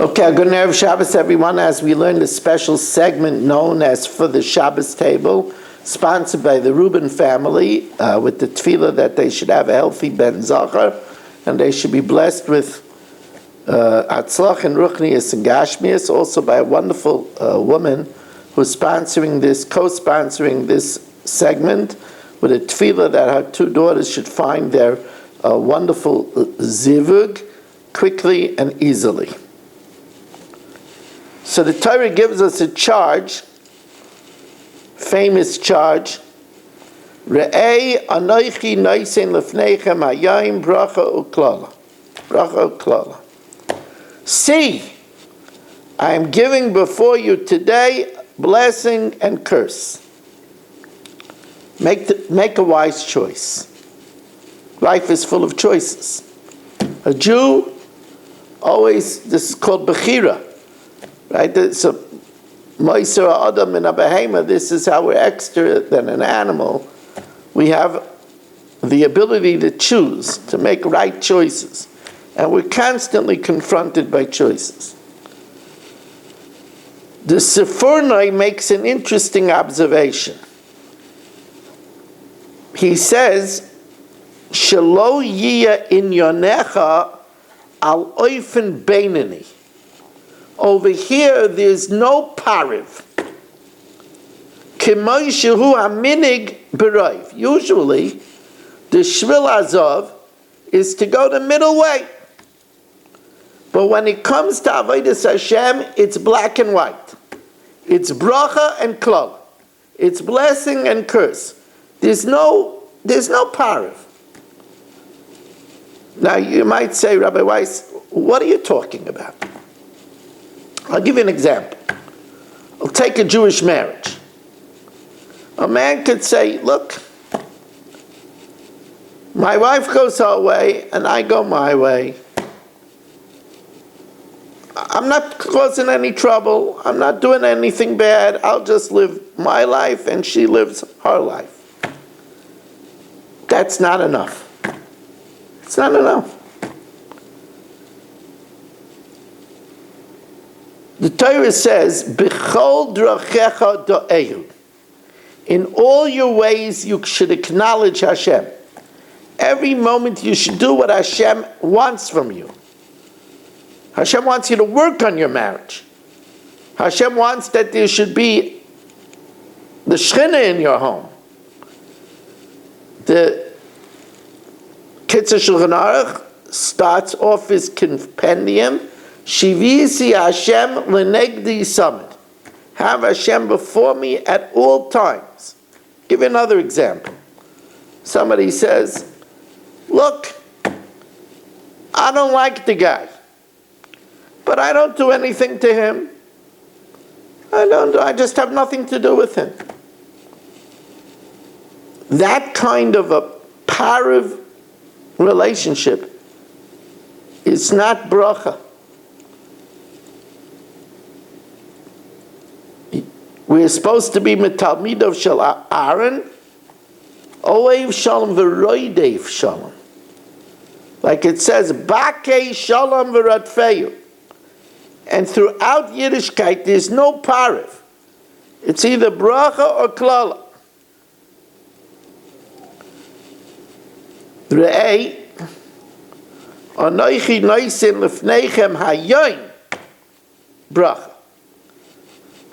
Okay, good Erev Shabbos, everyone. As we learn the special segment known as For the Shabbos Table, sponsored by the Rubin family, with the tefillah that they should have a healthy Ben Zachar, and they should be blessed with Atzlach and Ruchnius and Gashmias, also by a wonderful woman who's sponsoring this, co-sponsoring this segment, with a tefillah that her two daughters should find their wonderful zivug quickly and easily. So the Torah gives us a charge, famous charge, Re'ei anoichi noisen lefneichem hayayim bracha uklala. Bracha uklala. See, I am giving before you today blessing and curse. Make a wise choice. Life is full of choices. A Jew always, this is called bechira. Right? So, Moiser Adam in a behema, this is how we're extra than an animal. We have the ability to choose, to make right choices. And we're constantly confronted by choices. The Sefurnai makes an interesting observation. He says, Shelo yiyah in yonecha al oifen beinani. Over here, there's no pariv. K'moishehu haminig b'roiv. Usually, the shvil azov is to go the middle way. But when it comes to avodas Hashem, it's black and white. It's bracha and klal. It's blessing and curse. There's no pariv. Now, you might say, Rabbi Weiss, what are you talking about? I'll give you an example. I'll take a Jewish marriage. A man could say, look, my wife goes her way and I go my way. I'm not causing any trouble. I'm not doing anything bad. I'll just live my life and she lives her life. That's not enough. It's not enough. The Torah says, "B'chol drachecha do'ehu." In all your ways, you should acknowledge Hashem. Every moment, you should do what Hashem wants from you. Hashem wants you to work on your marriage. Hashem wants that there should be the Shechina in your home. The Kitzur Shulchan Aruch starts off his compendium, Shivisi Hashem lenegdi summit. Have Hashem before me at all times. Give you another example. Somebody says, look, I don't like the guy, but I don't do anything to him. I just have nothing to do with him. That kind of a pariv relationship is not bracha. We're supposed to be metalmidov shel Aaron, oev shalom v'roidev shalom. Like it says, bakei shalom v'radfeyu. And throughout Yiddishkeit, there's no pariv. It's either bracha or klala. Re'ei, anoichi noisin lefneichem hayoin, bracha.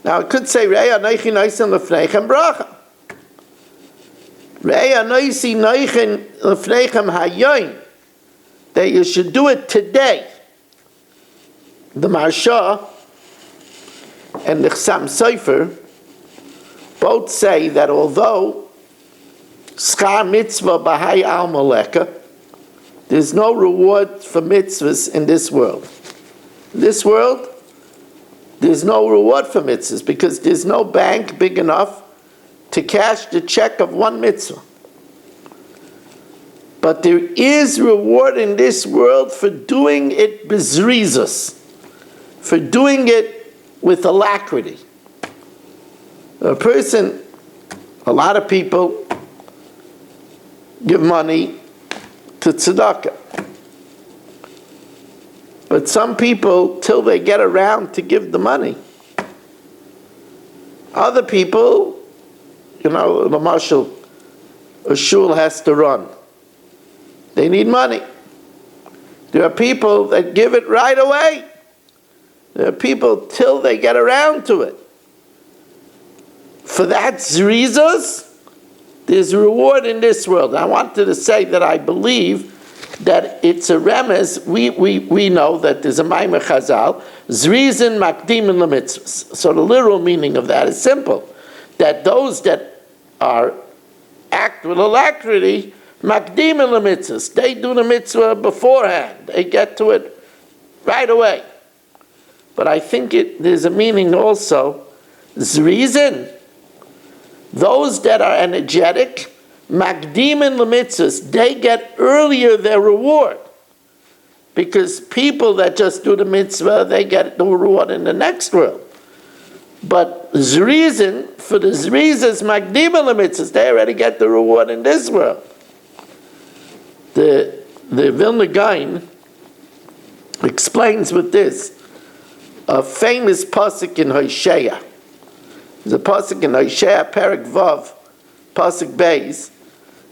Now it could say, Re'ei anoichi noisin lefneichem bracha. Re'ei anoichi noisin lefneichem hayoin, that you should do it today. The Marsha and the Chassam Sofer both say that although schar mitzvah b'hai al maleka, there's no reward for mitzvahs in this world. In this world, there's no reward for mitzvahs because there's no bank big enough to cash the check of one mitzvah. But there is reward in this world for doing it bezrizus, for doing it with alacrity. A person, a lot of people give money to tzedakah. But some people, till they get around to give the money. Other people, the marshal, a shul has to run. They need money. There are people that give it right away. There are people till they get around to it. For that zrizos, there's reward in this world. I wanted to say that I believe that it's a remez. We know that there's a Maimer Chazal, Zrizin Makdim in Lemitzvahs. So the literal meaning of that is simple, that those that act with alacrity, Makdim in Lemitzvahs, they do the mitzvah beforehand. They get to it right away. But I think there's a meaning also, Zrizin, those that are energetic, Makdim in Lemitzvahs, they get earlier their reward. Because people that just do the mitzvah, they get the reward in the next world. But Zrizin, for the Zrizas, Makdim in Lemitzvahs, they already get the reward in this world. The Vilna Gaon explains with this, a famous pasuk in Hosea. There's a pasuk in Hosea, Perek Vav, pasuk Beis.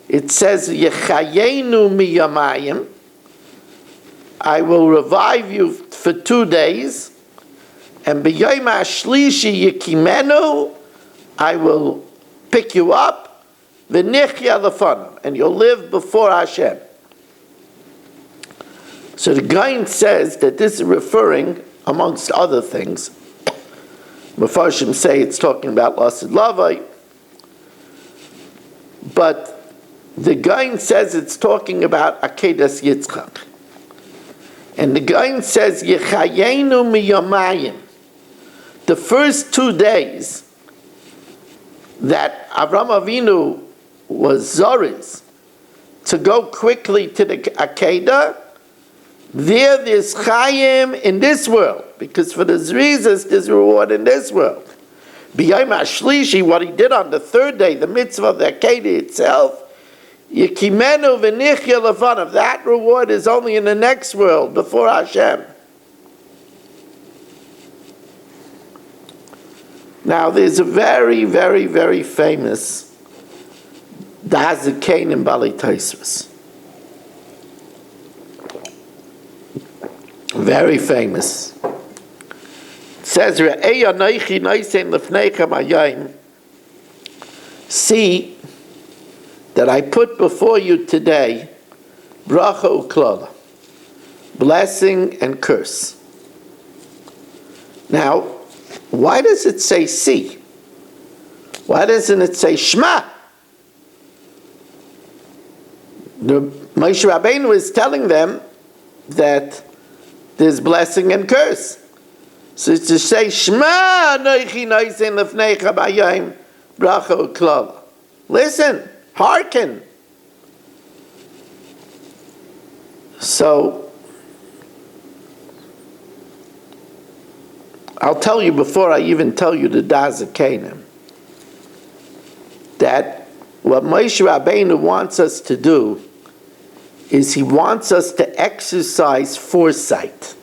It says, Yechayenu miyamayim, I will revive you for 2 days, and b'yom hashlishi yikimenu, I will pick you up, v'nichya lefanim, and you'll live before Hashem. So the Gaon says that this is referring, amongst other things, Mefarshim say it's talking about Lasid Lavai, but the Gaon says it's talking about Akedas Yitzchak. And the Gaon says, Yechayenu miyamayim. The first 2 days that Avram Avinu was Zoriz to go quickly to the Akedah, there's Chayim in this world, because for the Zrizas, there's reward in this world. B'yom hashlishi, what he did on the 3rd day, the mitzvah of the Akedah itself, Yekimenu v'nichya lefanav, that reward is only in the next world, before Hashem. Now, there's a very, very, very famous Dazikain in Bali Taisvus. Very famous. It says, see that I put before you today bracha uklala, blessing and curse. Now, why does it say see? Why doesn't it say shema? The Moshe Rabbeinu is telling them that there's blessing and curse. So it's to say shema noichi noisen lefneicha bayayim bracha uklala. Listen. Hearken. So, I'll tell you before I even tell you the Dazikanim, that what Moshe Rabbeinu wants us to do is he wants us to exercise foresight.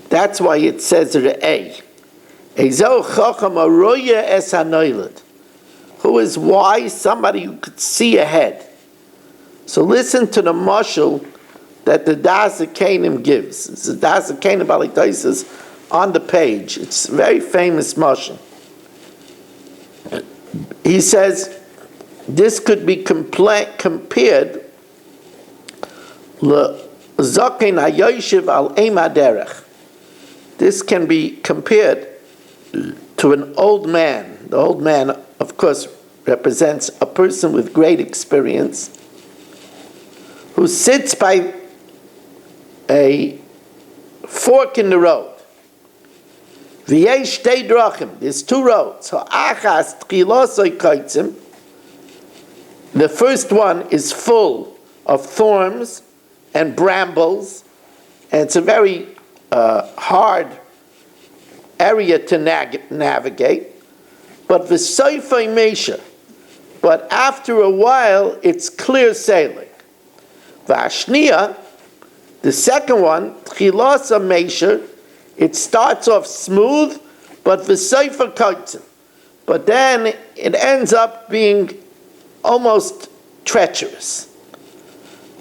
That's why it says Re'eh. Ezo chacham aroya es hanoilad. Who is wise? Somebody who could see ahead. So listen to the mashal that the Dazikanim gives. It's the Dazikanim Bali Taisus on the page. It's a very famous mashal. He says this could be compared Zaken haYoshev al Eima Derech. This can be compared to an old man. The old man, of course, represents a person with great experience who sits by a fork in the road. V'yesh shtei drachim. There's 2 roads. Ha'achas tchilosoi kaitzim. The first one is full of thorns and brambles, and it's a very hard area to navigate. But v'soifei meisha. But after a while, it's clear sailing. V'ashniya, The second one, Tchilasa Meisher, it starts off smooth, but v'seifer kaitzim. But then it ends up being almost treacherous.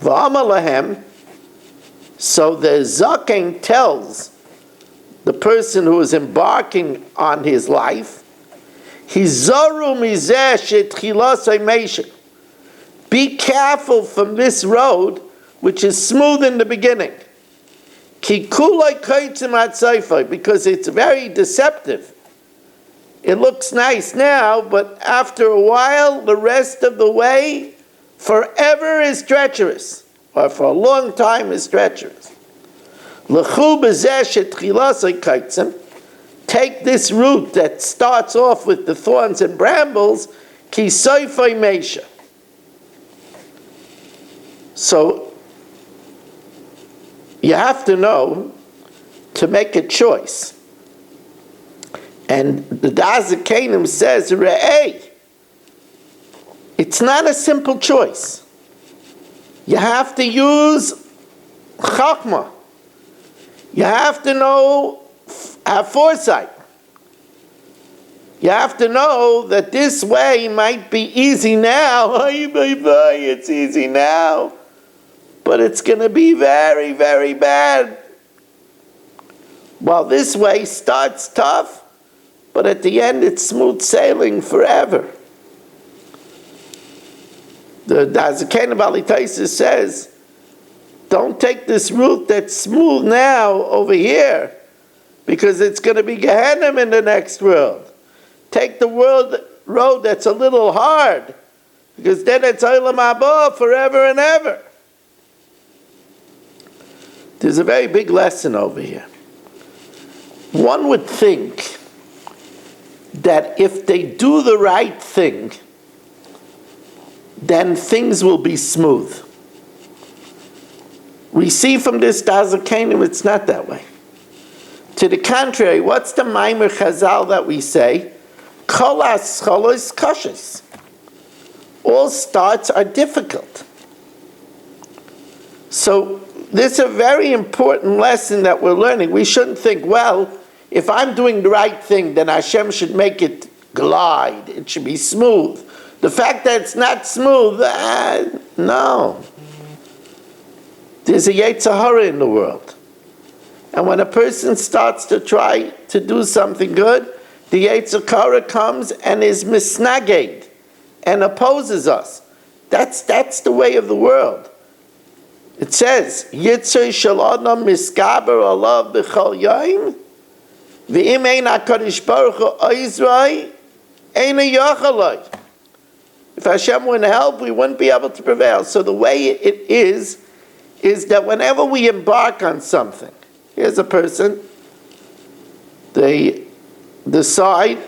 V'amar lahem, so the Zaken tells the person who is embarking on his life, Hizaru mizeh shetchilasei meisher. Be careful from this road, which is smooth in the beginning. Ki kulei kaitzim atzayfai, because it's very deceptive. It looks nice now, but after a while, the rest of the way forever is treacherous, or for a long time is treacherous. L'chu b'zeh shetchilasei kaitzim. Take this route that starts off with the thorns and brambles, ki soifai meisha. So you have to know to make a choice. And the Dazakanim says, Re'eh, it's not a simple choice. You have to use chachma. You have to know, have foresight. You have to know that this way might be easy now. It's easy now. But it's going to be very, very bad. While this way starts tough, but at the end it's smooth sailing forever. The Dazakain Balitaisa says, don't take this route that's smooth now over here, because it's going to be Gehenna in the next world. Take the road that's a little hard, because then it's Olam Haba forever and ever. There's a very big lesson over here. One would think that if they do the right thing, then things will be smooth. We see from this Dazakanim it's not that way. To the contrary, what's the Maimer Chazal that we say? Kol ha'scholos kashos. All starts are difficult. So this is a very important lesson that we're learning. We shouldn't think, well, if I'm doing the right thing, then Hashem should make it glide. It should be smooth. The fact that it's not smooth, no. There's a Yetzer Hara in the world. And when a person starts to try to do something good, the Yetzer Hara comes and is misnaged and opposes us. That's the way of the world. It says, Yitzer shel adam miskaber alav b'chol yom, v'im ein HaKadosh Baruch Hu oizroi, ein yachaloi. If Hashem wouldn't help, we wouldn't be able to prevail. So the way it is that whenever we embark on something, here's a person, they decide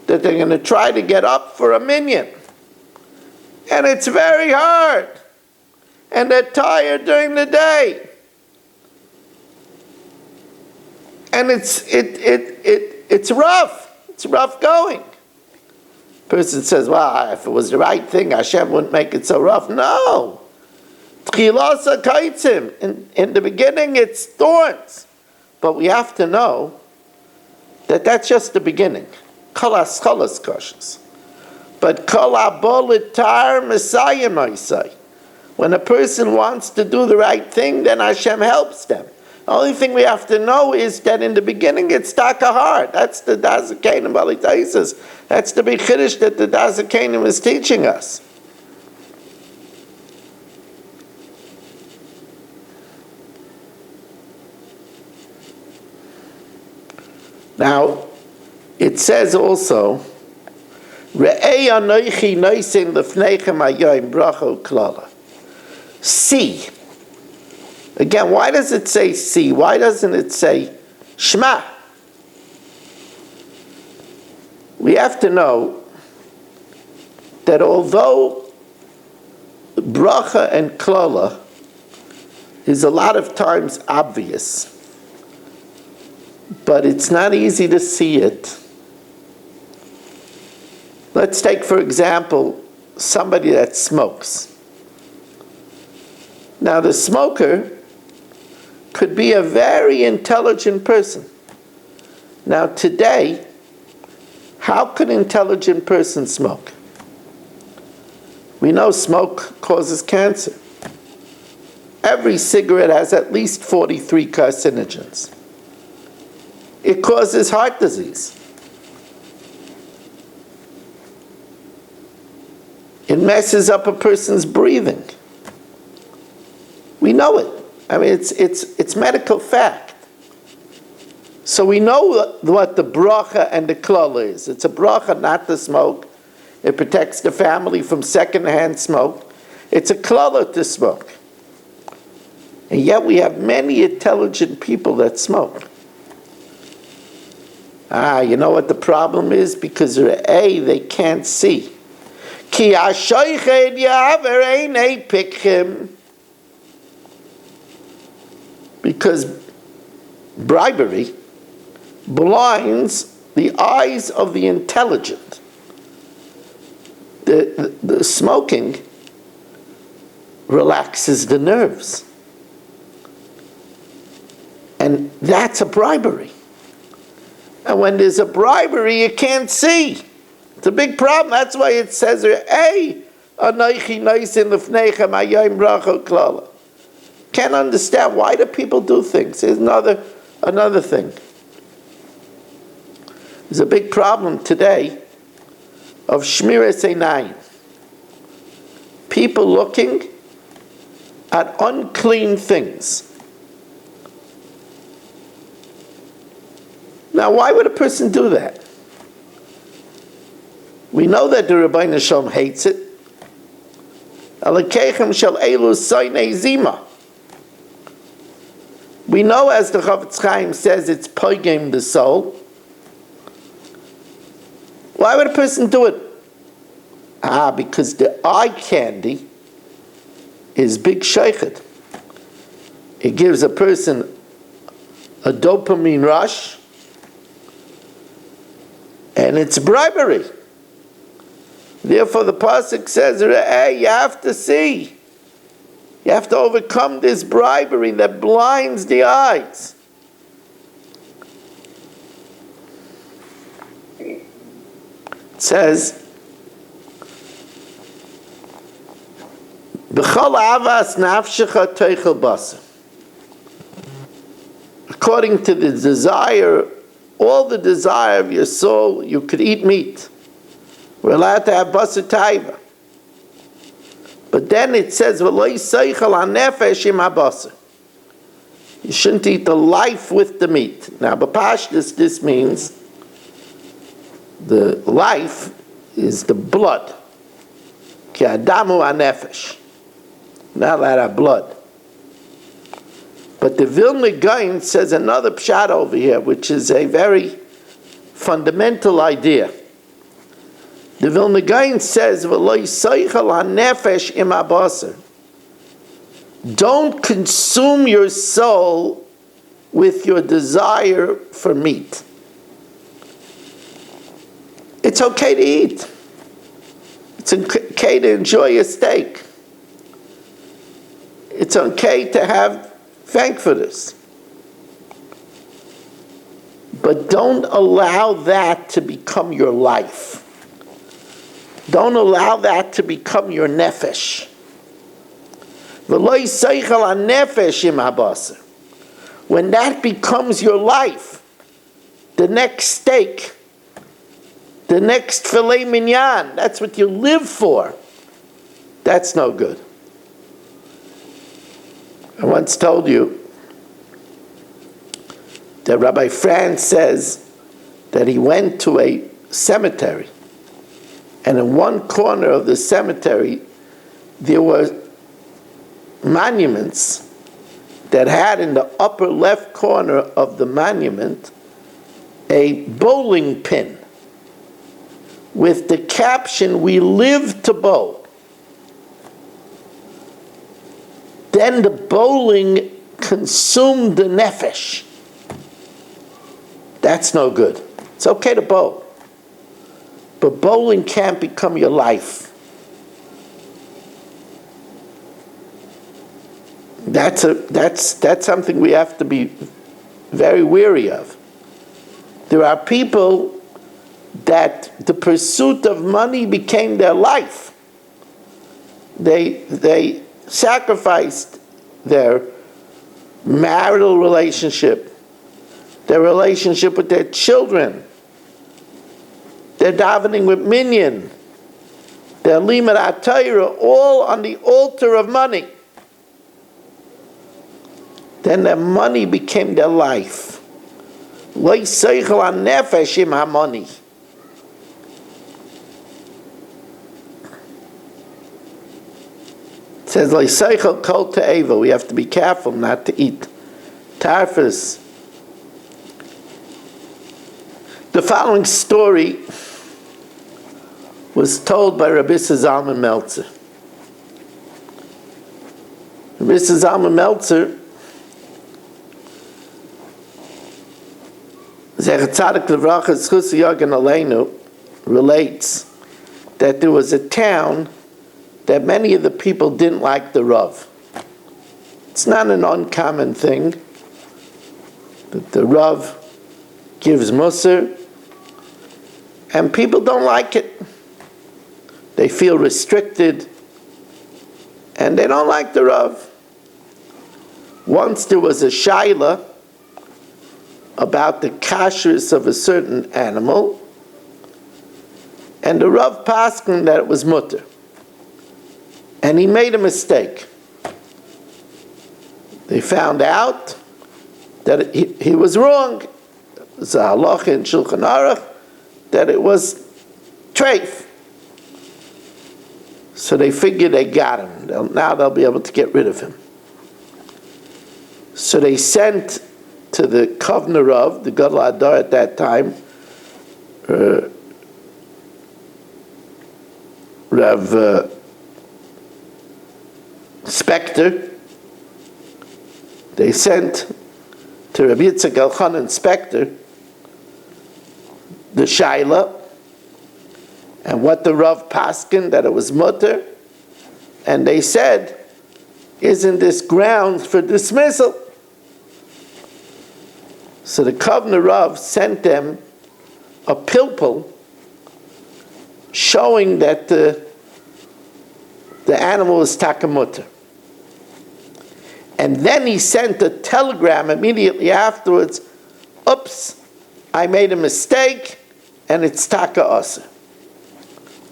that they're going to try to get up for a minyan. And it's very hard. And they're tired during the day. And it's rough. It's rough going. Person says, well, if it was the right thing, Hashem wouldn't make it so rough. No. Tchilasa kaitzim. In the beginning, it's thorns. But we have to know that that's just the beginning. Kol ha'scholos kashos. But kol ha'bolitar Messiah Moisai. When a person wants to do the right thing, then Hashem helps them. The only thing we have to know is that in the beginning it's taka hard. That's the Dazakanim Balitaisas. That's the big chiddush that the Dazakanim is teaching us. Now, it says also, Re'ei anoichi noisin lefneichem hayoim bracha uklala. See. Again, why does it say see? Why doesn't it say Shema? We have to know that although bracha and klala is a lot of times obvious, but it's not easy to see it. Let's take, for example, somebody that smokes. Now, the smoker could be a very intelligent person. Now today, how could an intelligent person smoke? We know smoke causes cancer. Every cigarette has at least 43 carcinogens. It causes heart disease. It messes up a person's breathing. We know it. I mean, it's medical fact. So we know what the bracha and the klala is. It's a bracha not to smoke. It protects the family from secondhand smoke. It's a klala to smoke. And yet we have many intelligent people that smoke. You know what the problem is? Because they can't see. Ki ha-shoiched ya'aver einei pikchim. Because bribery blinds the eyes of the intelligent. The smoking relaxes the nerves. And that's a bribery. And when there's a bribery, you can't see. It's a big problem. That's why it says, Anoichi noisin lefneichem hayom bracha klala. Can't understand why do people do things. Here's another thing. There's a big problem today of shmiras einayim. People looking at unclean things. Now, why would a person do that? We know that the Rebbeinu Shalom hates it. Alekechem shel elu soinei zima. We know, as the Chofetz Chaim says, it's poigim the soul. Why would a person do it? Because the eye candy is big sheichet. It gives a person a dopamine rush, and it's bribery. Therefore, the pasuk says, you have to see. You have to overcome this bribery that blinds the eyes. It says, B'chol avas nafshecha teichel basa. According to the desire, all the desire of your soul, you could eat meat. We're allowed to have basa taiva. But then it says, "V'lo yisaychel hanefesh im habasa." You shouldn't eat the life with the meat. Now, b'pashtus, this means the life is the blood. Ki adamu hanefesh. Not allowed to have blood. But the Vilna Gaon says another pshat over here, which is a very fundamental idea. The Vilna Gaon says, "V'lo yisaychel hanefesh im habasa." Don't consume your soul with your desire for meat. It's okay to eat. It's okay to enjoy a steak. It's okay to have thankfulness. But don't allow that to become your life. Don't allow that to become your nefesh. V'lo yisaychel hanefesh im habasa. When that becomes your life, the next steak, the next filet mignon, that's what you live for, that's no good. I once told you that Rabbi Franz says that he went to a cemetery, and in one corner of the cemetery there were monuments that had in the upper left corner of the monument a bowling pin with the caption, "We live to bowl." Then the bowling consumed the nefesh. That's no good. It's okay to bowl, but bowling can't become your life. That's something we have to be very wary of. There are people that the pursuit of money became their life. They sacrificed their marital relationship, their relationship with their children, their davening with minyan, their limud HaTorah, all on the altar of money. Then their money became their life. Lo yiseichel hanefesh im hamoni. It says, Lo yiseichel kol te'eva. We have to be careful not to eat tarfus. The following story was told by Rabbi Zalman Meltzer. Rabbi Zalman Meltzer, Zecher Tzadik Livracha Zchus Yagen Aleinu, relates that there was a town that many of the people didn't like the Rav. It's not an uncommon thing that the Rav gives Musar, and people don't like it. They feel restricted, and they don't like the Rav. Once there was a shaila about the kashrus of a certain animal, and the Rav paskin that it was mutter, and he made a mistake. They found out that he was wrong. There's a halacha in Shulchan Aruch that it was treif. So they figured they got him. Now they'll be able to get rid of him. So they sent to the Kovner Rav, the Gadol Hadar at that time, Rav Spector. They sent to Rabbi Yitzchak Elchanan Spector the shaila, and what the Rav paskin, that it was mutter, and they said, isn't this grounds for dismissal? So the Kovner Rav sent them a pilpul showing that the animal is takamutter. And then he sent a telegram immediately afterwards, oops, I made a mistake, and it's taka asa.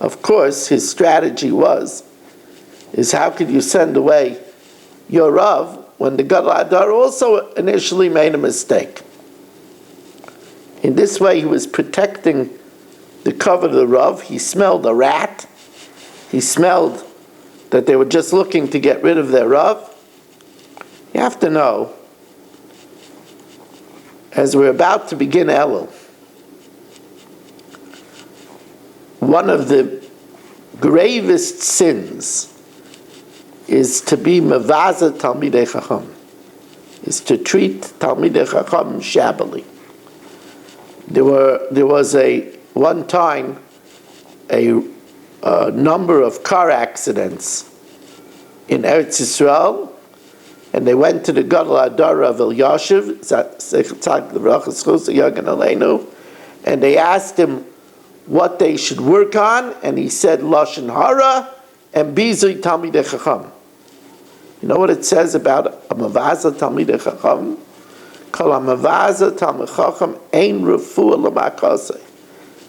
Of course, his strategy is how could you send away your Rav when the Gadol Hadar also initially made a mistake? In this way, he was protecting the cover of the Rav. He smelled a rat. He smelled that they were just looking to get rid of their Rav. You have to know, as we're about to begin Elul, one of the gravest sins is to be mevaza Talmidei Chacham, is to treat Talmidei Chacham shabbily. There was one time a number of car accidents in Eretz Yisrael, and they went to the Gadol Hadar of El Yashiv, and they asked him what they should work on, and he said Lashon Hara and Bizui Talmidei Chacham. You know what it says about a Mavaza Talmidei Chacham? Kol HaMavaza Talmidei Chacham ein refuah l'makaseh.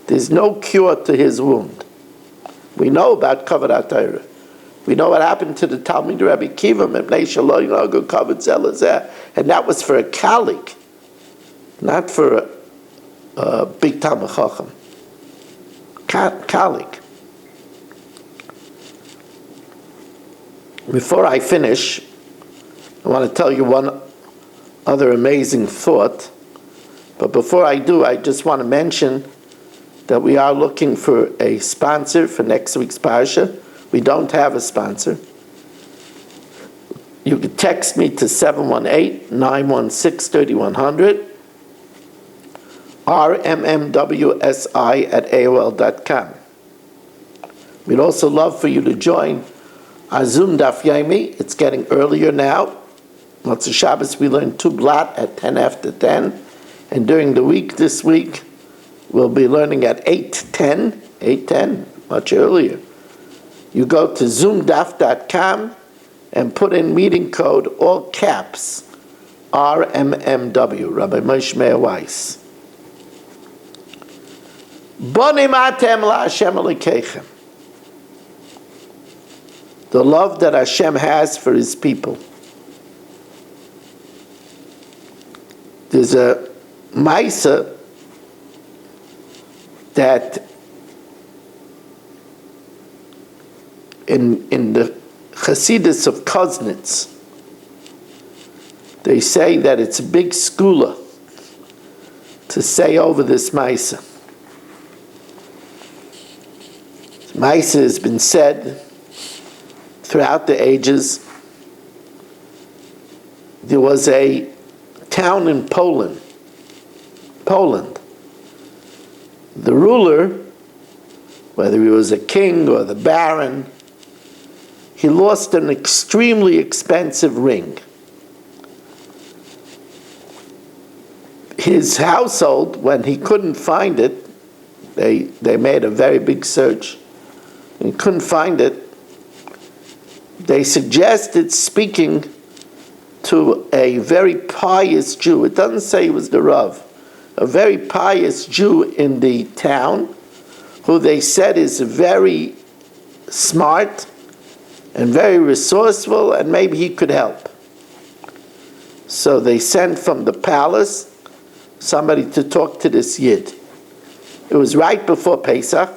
There's no cure to his wound. We know about Kavod HaTorah. We know what happened to the Talmid Rabbi Kiva, and that was for a kalik, not for a big Talmid Chacham. Kalik. Before I finish, I want to tell you one other amazing thought. But before I do, I just want to mention that we are looking for a sponsor for next week's parsha. We don't have a sponsor. You can text me to 718-916-3100, rmmwsi@aol.com. We'd also love for you to join our Zoom Daf Yomi. It's getting earlier now. Motzei Shabbos we learn 2 blat at 10 after 10, and during the week this week we'll be learning at 8:10, much earlier. You go to zoomdaf.com and put in meeting code, all caps, RMMW, Rabbi Moshe Meir Weiss. Bonim atem la'Hashem Elokeichem. The love that Hashem has for His people. There's a Maisa that in the Chassidus of Koznitz, they say that it's a big skula to say over this Maisa. Maisa has been said throughout the ages. There was a town in Poland. The ruler, whether he was a king or the baron, he lost an extremely expensive ring. His household, when he couldn't find it, they made a very big search and couldn't find it. They suggested speaking to a very pious Jew. It doesn't say he was the Rav. A very pious Jew in the town, who they said is very smart and very resourceful, and maybe he could help. So they sent from the palace somebody to talk to this Yid. It was right before Pesach,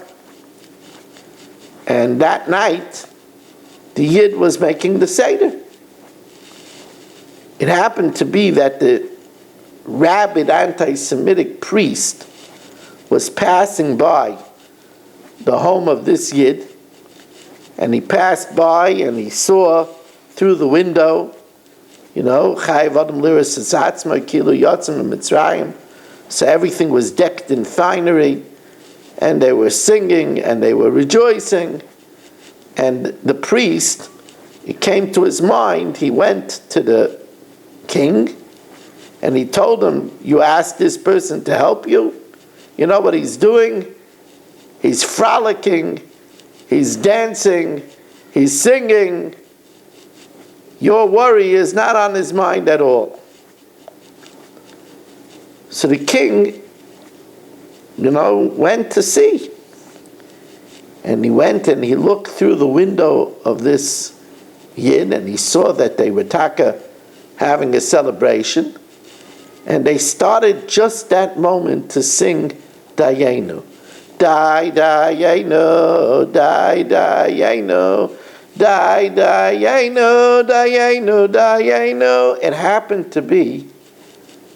and that night the Yid was making the Seder. It happened to be that the rabid anti-Semitic priest was passing by the home of this Yid, and he passed by and he saw through the window, Chayav Adam Liras Atzma Kilu Yotzim Mitzrayim. So everything was decked in finery, and they were singing and they were rejoicing. And the priest, it came to his mind, he went to the king and he told him, you asked this person to help you? You know what he's doing? He's frolicking, he's dancing, he's singing. Your worry is not on his mind at all. So the king, went to see. And he went and he looked through the window of this Yid, and he saw that they were having a celebration. And they started just that moment to sing Dayenu. Day, Dayenu, Day, Dayenu, Day, Dayenu, Dayenu, Dayenu. It happened to be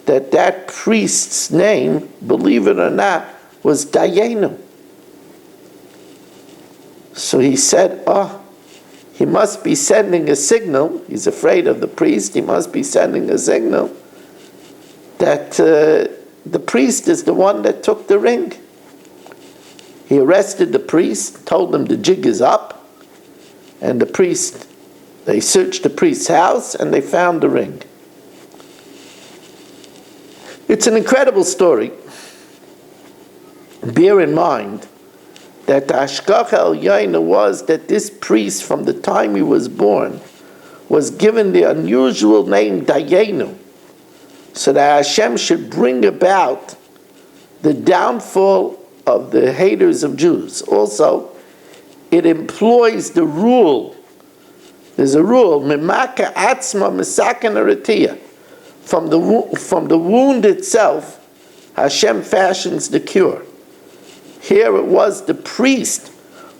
that priest's name, believe it or not, was Dayenu. So he said, he must be sending a signal. He's afraid of the priest. He must be sending a signal that the priest is the one that took the ring. He arrested the priest, told him the jig is up, and they searched the priest's house and they found the ring. It's an incredible story. Bear in mind that the Hashgacha Elyono was that this priest, from the time he was born, was given the unusual name Dayenu, so that Hashem should bring about the downfall of the haters of Jews. Also, it employs the rule. There's a rule, Mimaka Atzma Misaken Aratiya. From the wound itself, Hashem fashions the cure. Here it was the priest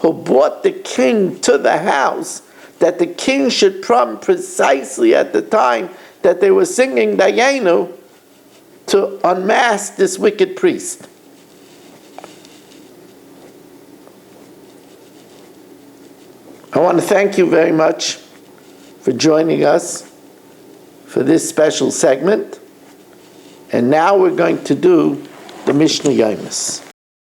who brought the king to the house, that the king should come precisely at the time that they were singing Dayenu to unmask this wicked priest. I want to thank you very much for joining us for this special segment. And now we're going to do the Mishnah Yomis.